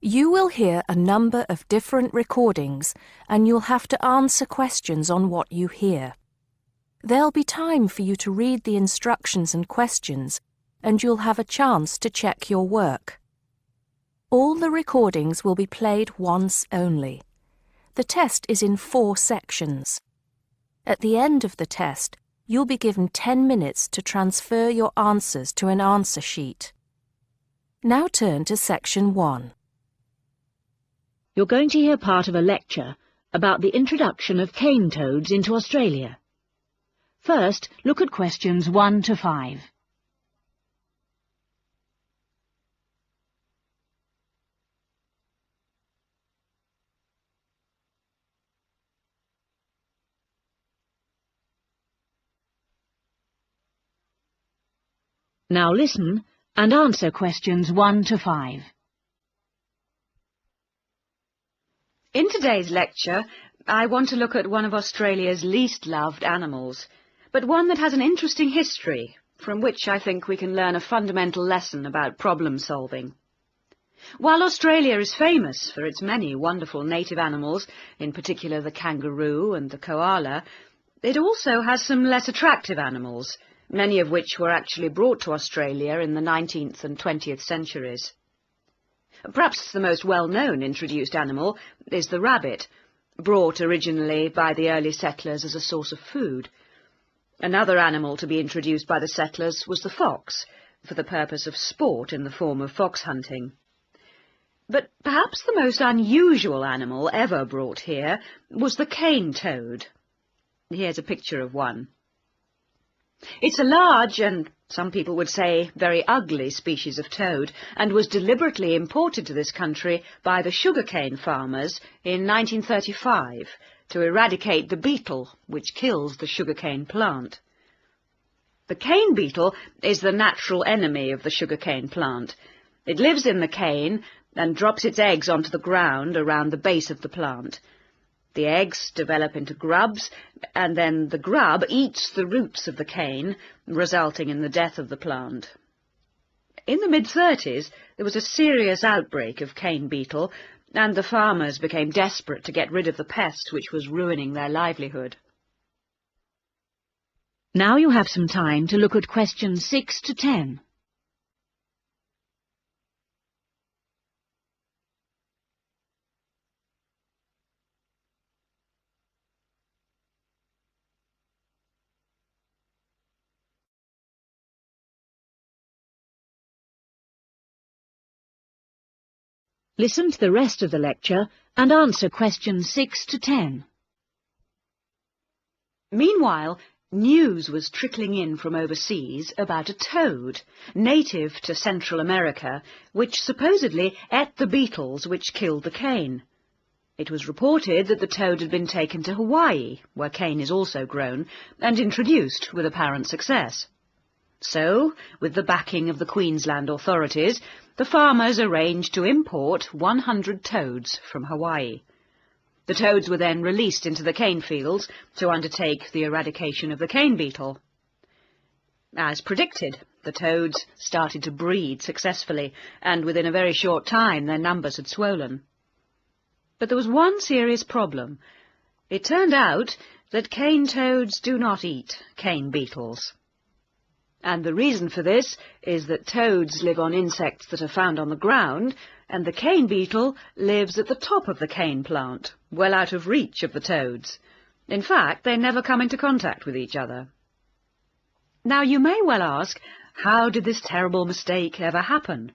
You will hear a number of different recordings and you'll have to answer questions on what you hear. There'll be time for you to read the instructions and questions, and you'll have a chance to check your work. All the recordings will be played once only. The test is in 4 sections. At the end of the test, you'll be given 10 minutes to transfer your answers to an answer sheet. Now turn to section 1. You're going to hear part of a lecture about the introduction of cane toads into Australia. First, look at questions 1 to 5. Now listen and answer questions 1 to 5. In today's lecture, I want to look at one of Australia's least loved animals, but one that has an interesting history, from which I think we can learn a fundamental lesson about problem solving. While Australia is famous for its many wonderful native animals, in particular the kangaroo and the koala, it also has some less attractive animals, many of which were actually brought to Australia in the 19th and 20th centuries. Perhaps the most well-known introduced animal is the rabbit, brought originally by the early settlers as a source of food. Another animal to be introduced by the settlers was the fox, for the purpose of sport in the form of fox hunting. But perhaps the most unusual animal ever brought here was the cane toad. Here's a picture of one. It's a large and, some people would say, very ugly species of toad, and was deliberately imported to this country by the sugarcane farmers in 1935 to eradicate the beetle which kills the sugarcane plant. The cane beetle is the natural enemy of the sugarcane plant. It lives in the cane and drops its eggs onto the ground around the base of the plant. The eggs develop into grubs, and then the grub eats the roots of the cane, resulting in the death of the plant. In the mid-30s, there was a serious outbreak of cane beetle, and the farmers became desperate to get rid of the pest which was ruining their livelihood. Now you have some time to look at questions 6 to 10. Listen to the rest of the lecture and answer questions 6 to 10. Meanwhile, news was trickling in from overseas about a toad, native to Central America, which supposedly ate the beetles which killed the cane. It was reported that the toad had been taken to Hawaii, where cane is also grown, and introduced with apparent success. So, with the backing of the Queensland authorities, the farmers arranged to import 100 toads from Hawaii. The toads were then released into the cane fields to undertake the eradication of the cane beetle. As predicted, the toads started to breed successfully, and within a very short time their numbers had swollen. But there was one serious problem. It turned out that cane toads do not eat cane beetles. And the reason for this is that toads live on insects that are found on the ground, and the cane beetle lives at the top of the cane plant, well out of reach of the toads. In fact, they never come into contact with each other. Now you may well ask, how did this terrible mistake ever happen?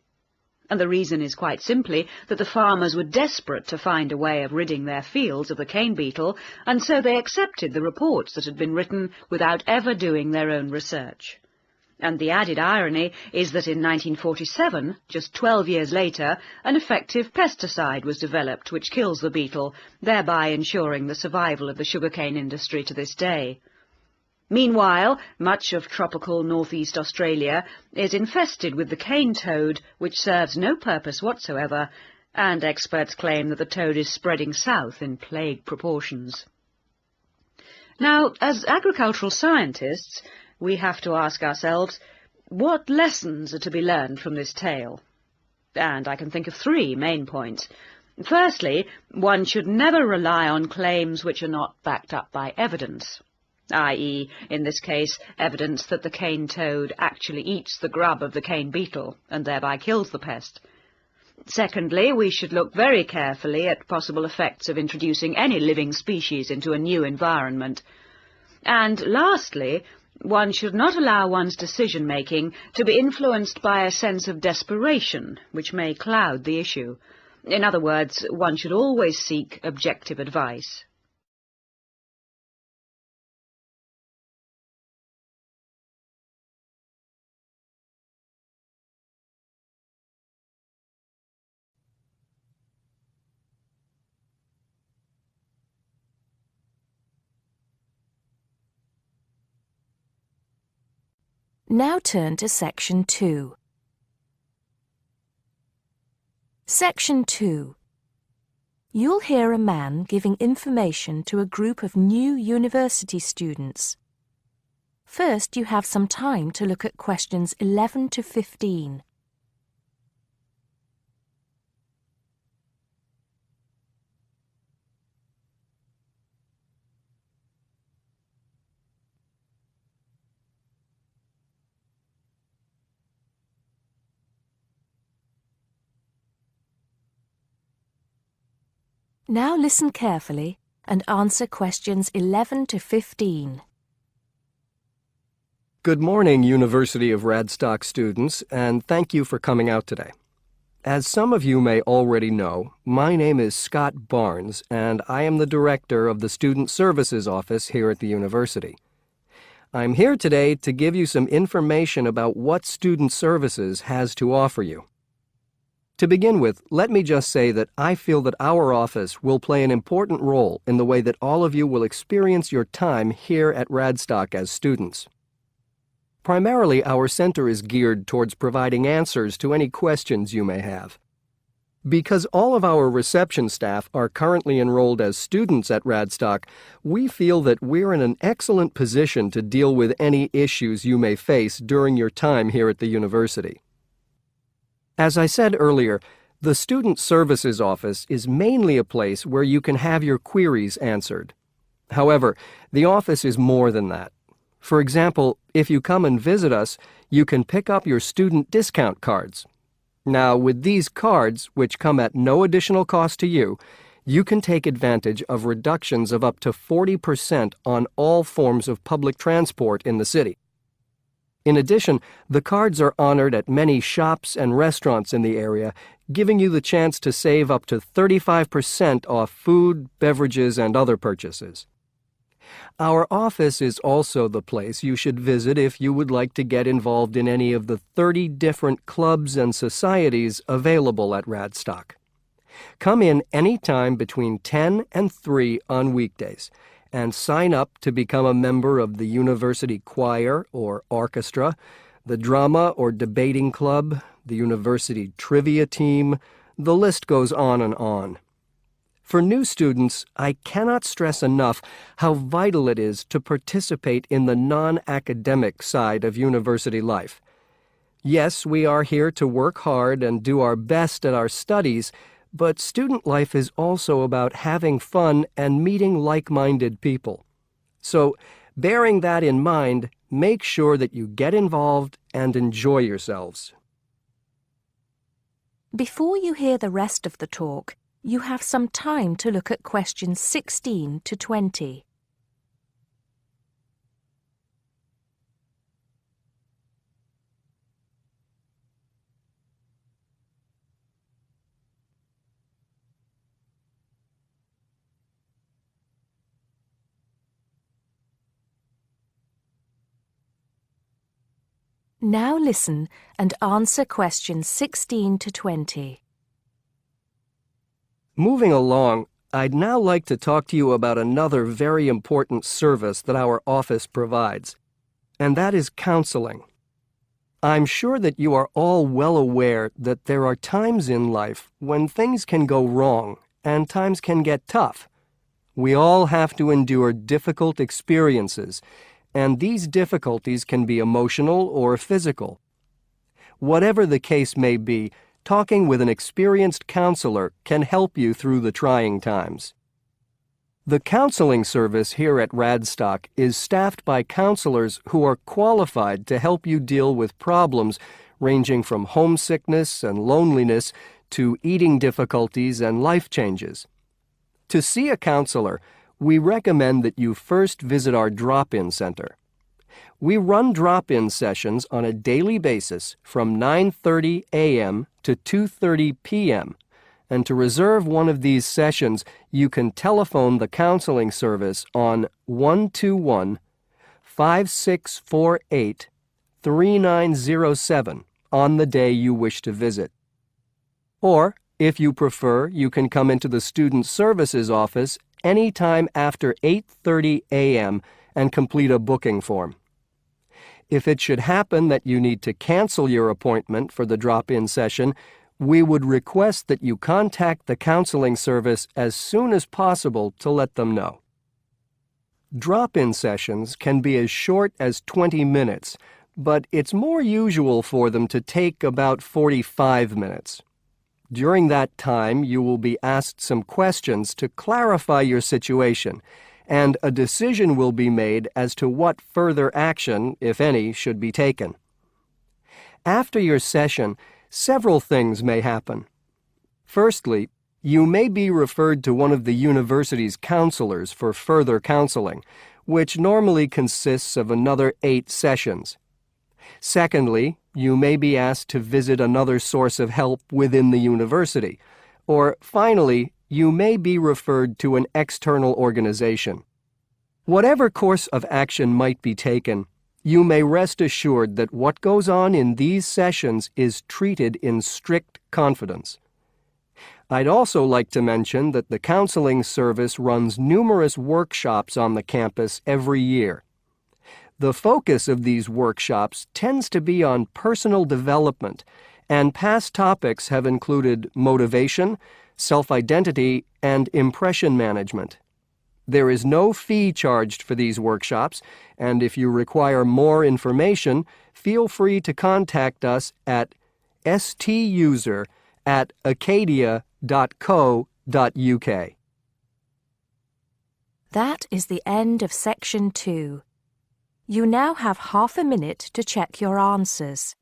And the reason is quite simply that the farmers were desperate to find a way of ridding their fields of the cane beetle, and so they accepted the reports that had been written without ever doing their own research. And the added irony is that in 1947, just 12 years later, an effective pesticide was developed which kills the beetle, thereby ensuring the survival of the sugarcane industry to this day. Meanwhile, much of tropical northeast Australia is infested with the cane toad, which serves no purpose whatsoever, and experts claim that the toad is spreading south in plague proportions. Now, as agricultural scientists, we have to ask ourselves, what lessons are to be learned from this tale? And I can think of 3 main points. Firstly, one should never rely on claims which are not backed up by evidence, i.e., in this case, evidence that the cane toad actually eats the grub of the cane beetle and thereby kills the pest. Secondly, we should look very carefully at possible effects of introducing any living species into a new environment. And lastly, one should not allow one's decision-making to be influenced by a sense of desperation, which may cloud the issue. In other words, one should always seek objective advice. Now turn to Section 2. Section 2. You'll hear a man giving information to a group of new university students. First, you have some time to look at questions 11 to 15. Now listen carefully and answer questions 11 to 15. Good morning, University of Radstock students, and thank you for coming out today. As some of you may already know, my name is Scott Barnes, and I am the director of the Student Services Office here at the university. I'm here today to give you some information about what Student Services has to offer you. To begin with, let me just say that I feel that our office will play an important role in the way that all of you will experience your time here at Radstock as students. Primarily, our center is geared towards providing answers to any questions you may have. Because all of our reception staff are currently enrolled as students at Radstock, we feel that we're in an excellent position to deal with any issues you may face during your time here at the university. As I said earlier, the Student Services Office is mainly a place where you can have your queries answered. However, the office is more than that. For example, if you come and visit us, you can pick up your student discount cards. Now, with these cards, which come at no additional cost to you, you can take advantage of reductions of up to 40% on all forms of public transport in the city. In addition, the cards are honored at many shops and restaurants in the area, giving you the chance to save up to 35% off food, beverages, and other purchases. Our office is also the place you should visit if you would like to get involved in any of the 30 different clubs and societies available at Radstock. Come in any time between 10 and 3 on weekdays, and sign up to become a member of the university choir or orchestra, the drama or debating club, the university trivia team. The list goes on and on. For new students, I cannot stress enough how vital it is to participate in the non-academic side of university life. Yes, we are here to work hard and do our best at our studies, but student life is also about having fun and meeting like-minded people. So, bearing that in mind, make sure that you get involved and enjoy yourselves. Before you hear the rest of the talk, you have some time to look at questions 16 to 20. Now listen and answer questions 16 to 20. Moving along, I'd now like to talk to you about another very important service that our office provides, and that is counseling. I'm sure that you are all well aware that there are times in life when things can go wrong and times can get tough. We all have to endure difficult experiences, and these difficulties can be emotional or physical. Whatever the case may be, talking with an experienced counselor can help you through the trying times. The counseling service here at Radstock is staffed by counselors who are qualified to help you deal with problems ranging from homesickness and loneliness to eating difficulties and life changes. To see a counselor, we recommend that you first visit our drop-in center. We run drop-in sessions on a daily basis from 9:30 a.m. to 2:30 p.m., and to reserve one of these sessions, you can telephone the counseling service on 121-5648-3907 on the day you wish to visit. Or, if you prefer, you can come into the Student Services office anytime after 8:30 a.m. and complete a booking form. If it should happen that you need to cancel your appointment for the drop-in session, we would request that you contact the counseling service as soon as possible to let them know. Drop-in sessions can be as short as 20 minutes, but it's more usual for them to take about 45 minutes. During that time, you will be asked some questions to clarify your situation, and a decision will be made as to what further action, if any, should be taken. After your session, several things may happen. Firstly, you may be referred to one of the university's counselors for further counseling, which normally consists of another 8 sessions. Secondly, you may be asked to visit another source of help within the university. Or finally, you may be referred to an external organization. Whatever course of action might be taken, you may rest assured that what goes on in these sessions is treated in strict confidence. I'd also like to mention that the counseling service runs numerous workshops on the campus every year. The focus of these workshops tends to be on personal development, and past topics have included motivation, self-identity, and impression management. There is no fee charged for these workshops, and if you require more information, feel free to contact us at stuser@acadia.co.uk. That is the end of Section 2. You now have half a minute to check your answers.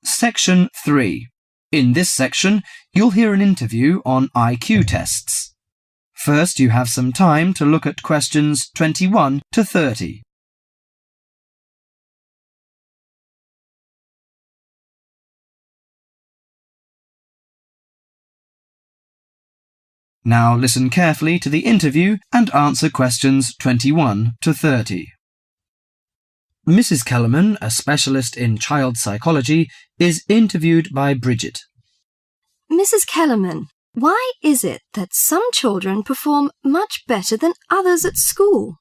Section 3. In this section, you'll hear an interview on IQ tests. First, you have some time to look at questions 21 to 30. Now listen carefully to the interview and answer questions 21 to 30. Mrs. Kellerman, a specialist in child psychology, is interviewed by Bridget. Mrs. Kellerman, why is it that some children perform much better than others at school?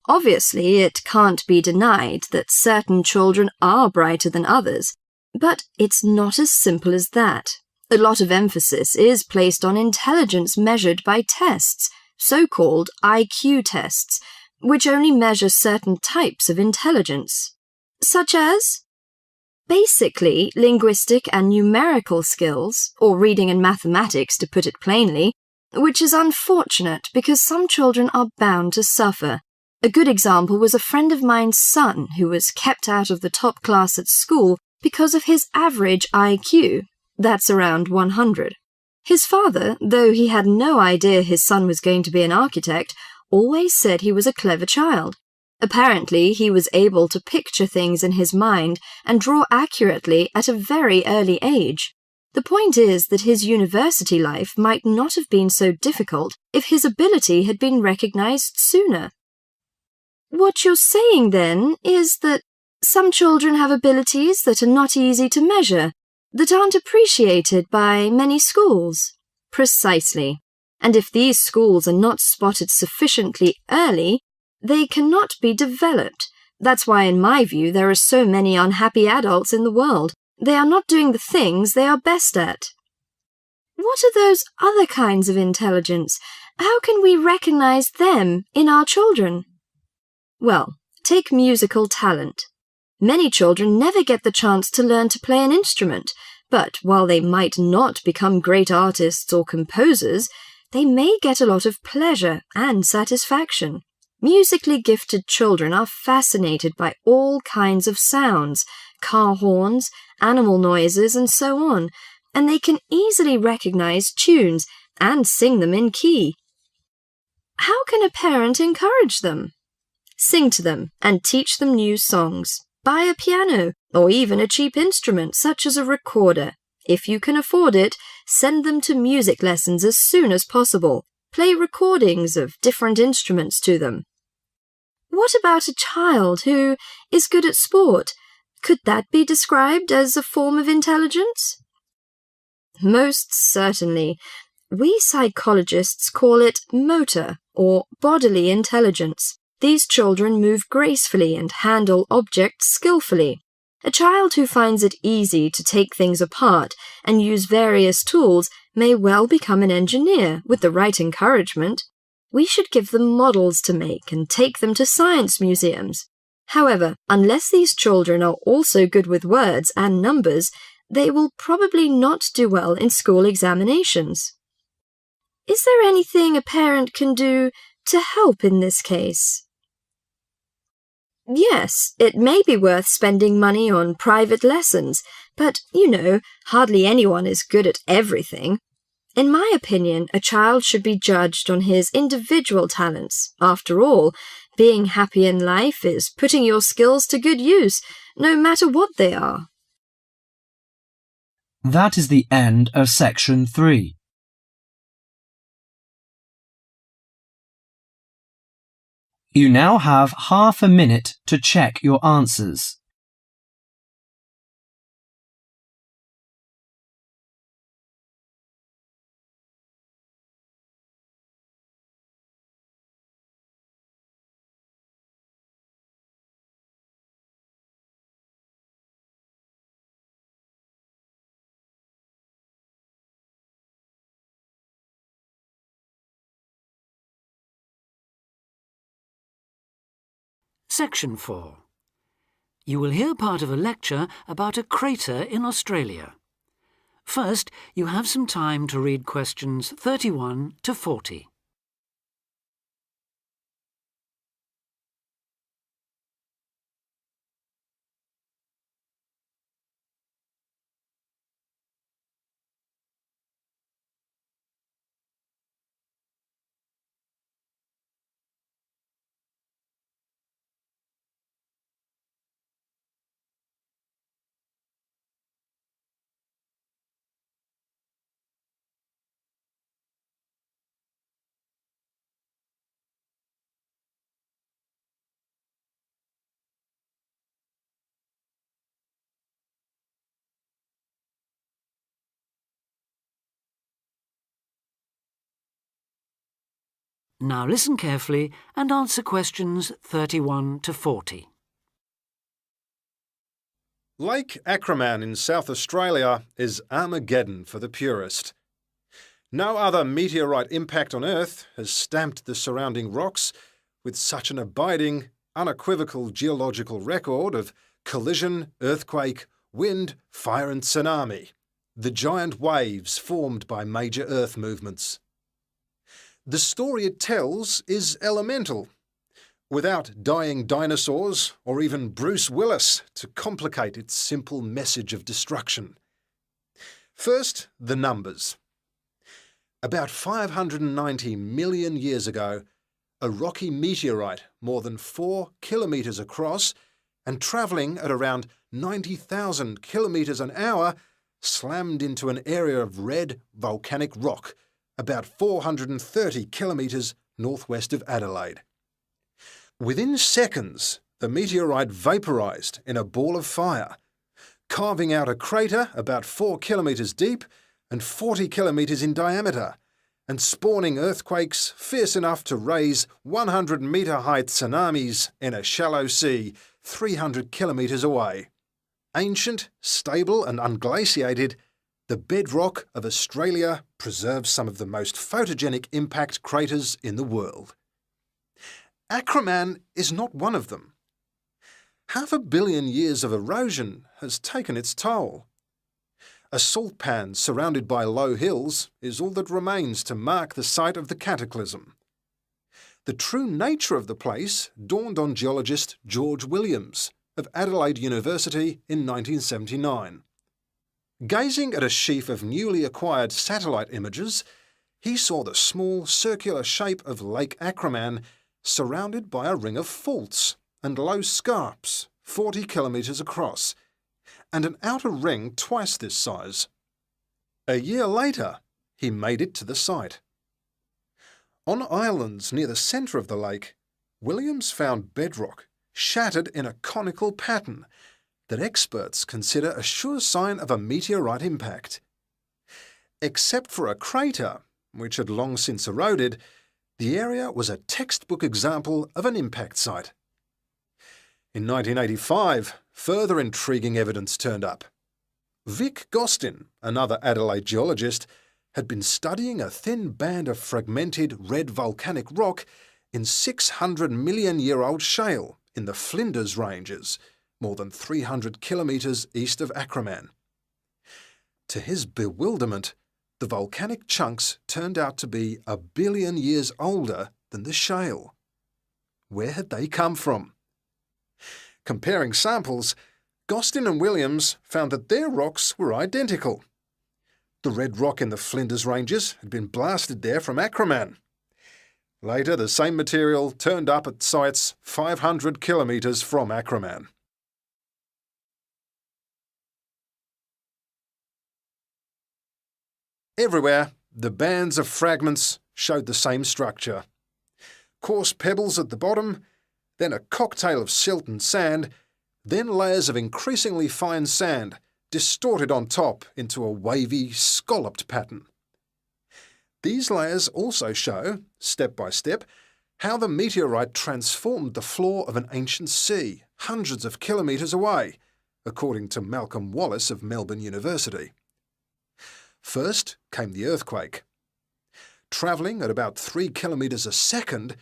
Obviously, it can't be denied that certain children are brighter than others, but it's not as simple as that. A lot of emphasis is placed on intelligence measured by tests, so-called IQ tests, which only measure certain types of intelligence, such as basically linguistic and numerical skills, or reading and mathematics to put it plainly, which is unfortunate because some children are bound to suffer. A good example was a friend of mine's son who was kept out of the top class at school because of his average IQ. That's around 100. His father, though he had no idea his son was going to be an architect, always said he was a clever child. Apparently, he was able to picture things in his mind and draw accurately at a very early age. The point is that his university life might not have been so difficult if his ability had been recognized sooner. What you're saying, then, is that some children have abilities that are not easy to measure, that aren't appreciated by many schools. Precisely. and if these schools are not spotted sufficiently early, they cannot be developed. That's why, in my view, there are so many unhappy adults in the world. They are not doing the things they are best at. What are those other kinds of intelligence? How can we recognize them in our children? Well, take musical talent. Many children never get the chance to learn to play an instrument, but while they might not become great artists or composers, they may get a lot of pleasure and satisfaction. Musically gifted children are fascinated by all kinds of sounds, car horns, animal noises, and so on, and they can easily recognize tunes and sing them in key. How can a parent encourage them? Sing to them and teach them new songs. Buy a piano or even a cheap instrument such as a recorder. If you can afford it, send them to music lessons as soon as possible. Play recordings of different instruments to them. What about a child who is good at sport? Could that be described as a form of intelligence? Most certainly. We psychologists call it motor or bodily intelligence. These children move gracefully and handle objects skillfully. A child who finds it easy to take things apart and use various tools may well become an engineer with the right encouragement. We should give them models to make and take them to science museums. However, unless these children are also good with words and numbers, they will probably not do well in school examinations. Is there anything a parent can do to help in this case? Yes, it may be worth spending money on private lessons, but, hardly anyone is good at everything. In my opinion, a child should be judged on his individual talents. After all, being happy in life is putting your skills to good use, no matter what they are. That is the end of section 3. You now have half a minute to check your answers. Section 4. You will hear part of a lecture about a crater in Australia. First, you have some time to read questions 31 to 40. Now listen carefully and answer questions 31 to 40. Lake Acraman in South Australia is Armageddon for the purist. No other meteorite impact on Earth has stamped the surrounding rocks with such an abiding, unequivocal geological record of collision, earthquake, wind, fire and tsunami, the giant waves formed by major Earth movements. The story it tells is elemental, without dying dinosaurs or even Bruce Willis to complicate its simple message of destruction. First, the numbers. About 590 million years ago, a rocky meteorite more than 4 kilometres across and travelling at around 90,000 kilometres an hour slammed into an area of red volcanic rock about 430 kilometres northwest of Adelaide. Within seconds, the meteorite vaporised in a ball of fire, carving out a crater about 4 kilometres deep and 40 kilometres in diameter, and spawning earthquakes fierce enough to raise 100-metre-height tsunamis in a shallow sea 300 kilometres away. Ancient, stable and unglaciated, the bedrock of Australia preserves some of the most photogenic impact craters in the world. Acraman is not one of them. 500 million years of erosion has taken its toll. A salt pan surrounded by low hills is all that remains to mark the site of the cataclysm. The true nature of the place dawned on geologist George Williams of Adelaide University in 1979. Gazing at a sheaf of newly acquired satellite images, he saw the small circular shape of Lake Acraman surrounded by a ring of faults and low scarps 40 kilometres across, and an outer ring twice this size. A year later, he made it to the site. On islands near the centre of the lake, Williams found bedrock shattered in a conical pattern that experts consider a sure sign of a meteorite impact. Except for a crater, which had long since eroded, the area was a textbook example of an impact site. In 1985, further intriguing evidence turned up. Vic Gostin, another Adelaide geologist, had been studying a thin band of fragmented red volcanic rock in 600-million-year-old shale in the Flinders Ranges, more than 300 kilometres east of Acraman. To his bewilderment, the volcanic chunks turned out to be 1 billion years older than the shale. Where had they come from? Comparing samples, Gostin and Williams found that their rocks were identical. The red rock in the Flinders Ranges had been blasted there from Acraman. Later, the same material turned up at sites 500 kilometres from Acraman. Everywhere, the bands of fragments showed the same structure. Coarse pebbles at the bottom, then a cocktail of silt and sand, then layers of increasingly fine sand distorted on top into a wavy, scalloped pattern. These layers also show, step by step, how the meteorite transformed the floor of an ancient sea hundreds of kilometres away, according to Malcolm Wallace of Melbourne University. First came the earthquake. Travelling at about 3 kilometres a second,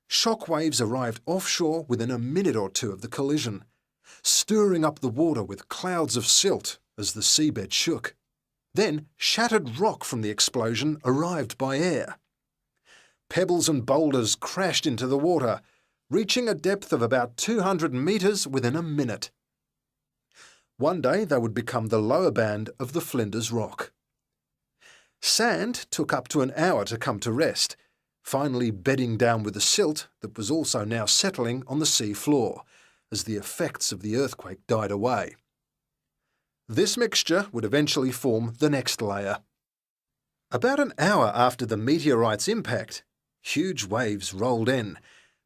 shock waves arrived offshore within a minute or two of the collision, stirring up the water with clouds of silt as the seabed shook. Then shattered rock from the explosion arrived by air. Pebbles and boulders crashed into the water, reaching a depth of about 200 metres within a minute. One day they would become the lower band of the Flinders Rock. Sand took up to an hour to come to rest, finally bedding down with the silt that was also now settling on the sea floor as the effects of the earthquake died away. This mixture would eventually form the next layer. About an hour after the meteorite's impact, huge waves rolled in,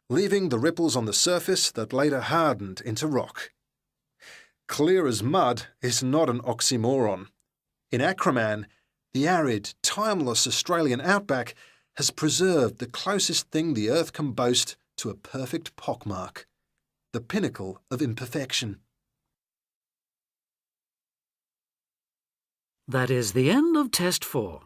leaving the ripples on the surface that later hardened into rock. Clear as mud is not an oxymoron. In Acraman, the arid, timeless Australian outback has preserved the closest thing the Earth can boast to a perfect pockmark, the pinnacle of imperfection. That is the end of Test 4.